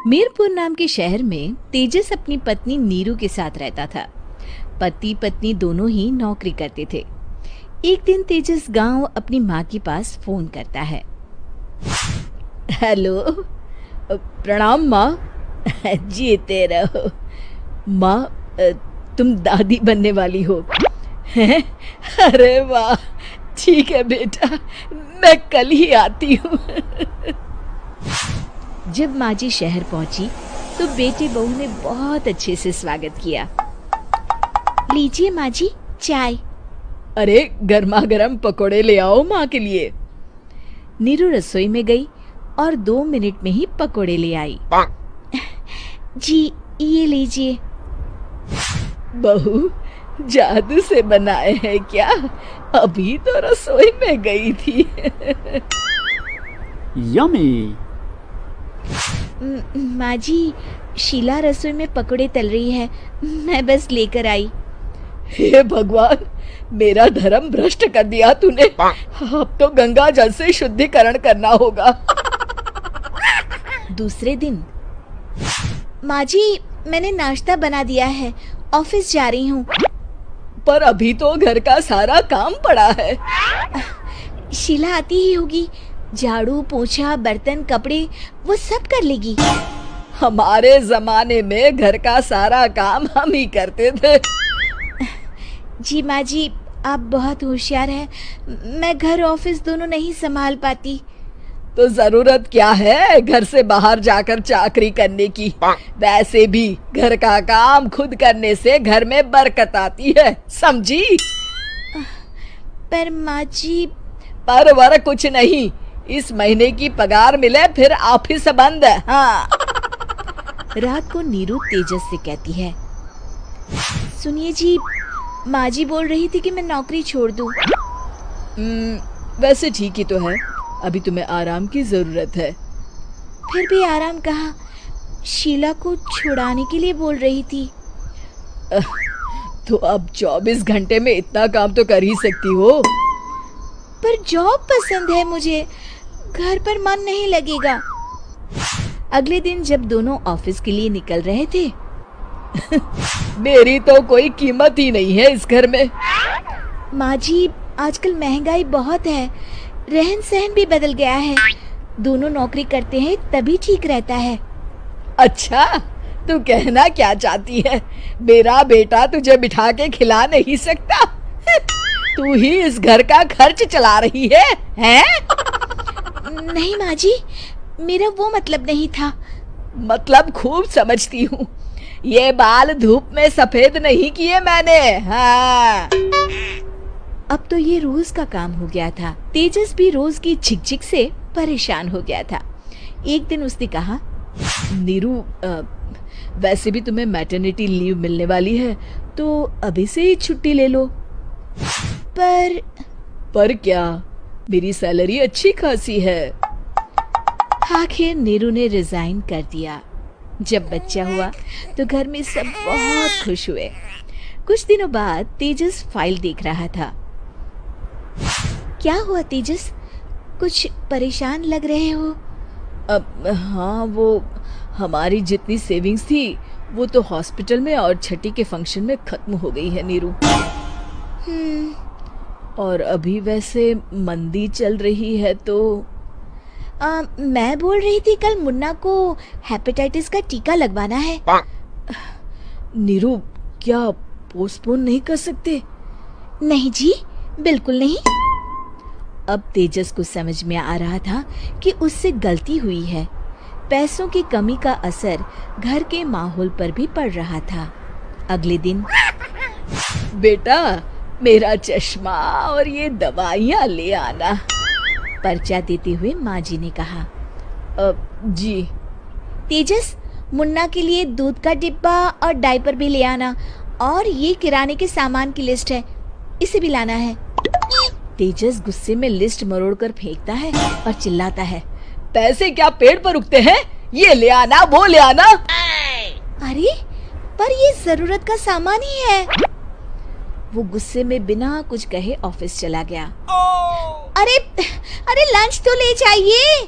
मीरपुर नाम के शहर में तेजस अपनी पत्नी नीरू के साथ रहता था। पति पत्नी दोनों ही नौकरी करते थे। एक दिन तेजस गांव अपनी माँ के पास फोन करता है। हेलो, प्रणाम माँ। जीते रहो माँ, तुम दादी बनने वाली हो हैं? अरे वाह, ठीक है बेटा, मैं कल ही आती हूँ। जब माँ जी शहर पहुंची तो बेटे बहू ने बहुत अच्छे से स्वागत किया। लीजिए माँ जी चाय। अरे गर्मा गर्म पकोड़े ले आओ माँ के लिए। नीरू रसोई में गई और 2 मिनट में ही पकोड़े ले आई। जी ये लीजिए। बहू जादू से बनाए हैं क्या? अभी तो रसोई में गई थी। यम्मी। माँ जी, शीला रसोई में पकोड़े तल रही है, मैं बस लेकर आई। हे भगवान, मेरा धर्म भ्रष्ट कर दिया तूने। अब तो गंगा जल से शुद्धिकरण करना होगा। दूसरे दिन, माँ जी मैंने नाश्ता बना दिया है, ऑफिस जा रही हूँ। पर अभी तो घर का सारा काम पड़ा है। शीला आती ही होगी, झाड़ू पोछा बर्तन कपड़े वो सब कर लेगी। हमारे जमाने में घर का सारा काम हम ही करते थे। जी माँ जी, आप बहुत होशियार हैं, मैं घर ऑफिस दोनों नहीं संभाल पाती। तो जरूरत क्या है घर से बाहर जाकर चाकरी करने की? वैसे भी घर का काम खुद करने से घर में बरकत आती है, समझी? पर माँ जी। पर वर कुछ नहीं, इस महीने की पगार मिले फिर ऑफिस बंद है। हाँ। रात को नीरू तेजस से कहती है, सुनिए जी, माँ जी बोल रही थी कि मैं नौकरी छोड़ दूं। वैसे ठीक ही तो है, अभी तुम्हें आराम की जरूरत है। फिर भी आराम कहाँ, शीला को छुड़ाने के लिए बोल रही थी। तो अब 24 घंटे में इतना काम तो कर ही सकती हो। पर जॉब पसंद है मुझे, घर पर मन नहीं लगेगा। अगले दिन जब दोनों ऑफिस के लिए निकल रहे थे, मेरी तो कोई कीमत ही नहीं है इस घर में। माँ जी, आजकल महंगाई बहुत है, रहन सहन भी बदल गया है, दोनों नौकरी करते हैं तभी ठीक रहता है। अच्छा, तू कहना क्या चाहती है? मेरा बेटा तुझे बिठा के खिला नहीं सकता? तू ही इस घर का खर्च चला रही है, हैं? नहीं माँ जी, मेरा वो मतलब नहीं था। मतलब खूब समझती हूँ, ये बाल धूप में सफेद नहीं किए मैंने। हाँ। अब तो ये रोज का काम हो गया था। तेजस भी रोज की झिकझिक से परेशान हो गया था। एक दिन उसने कहा, नीरू, वैसे भी तुम्हें मैटरनिटी लीव मिलने वाली है, तो अभी से ही छुट्टी ले लो। पर क्या, मेरी सैलरी अच्छी खासी है। आखिर नीरू ने रिजाइन कर दिया। जब बच्चा हुआ तो घर में सब बहुत खुश हुए। कुछ दिनों बाद तेजस फाइल देख रहा था। क्या हुआ तेजस, कुछ परेशान लग रहे हो? हाँ, वो हमारी जितनी सेविंग्स थी वो तो हॉस्पिटल में और छठी के फंक्शन में खत्म हो गई है नीरू। और अभी वैसे मंदी चल रही है तो मैं बोल रही थी कल मुन्ना को हेपेटाइटिस का टीका लगवाना है। नीरू, क्या पोस्टपोन नहीं कर सकते? नहीं जी, बिल्कुल नहीं। अब तेजस को समझ में आ रहा था कि उससे गलती हुई है। पैसों की कमी का असर घर के माहौल पर भी पड़ रहा था। अगले दिन, बेटा मेरा चश्मा और ये दवाइयाँ ले आना, पर्चा देते हुए माँ जी ने कहा। जी। तेजस, मुन्ना के लिए दूध का डिब्बा और डायपर भी ले आना, और ये किराने के सामान की लिस्ट है, इसे भी लाना है। तेजस गुस्से में लिस्ट मरोड़कर फेंकता है और चिल्लाता है, पैसे क्या पेड़ पर उगते हैं? ये ले आना, वो ले आना। अरे पर ये जरूरत का सामान ही है। वो गुस्से में बिना कुछ कहे ऑफिस चला गया। अरे लंच तो ले जाइए।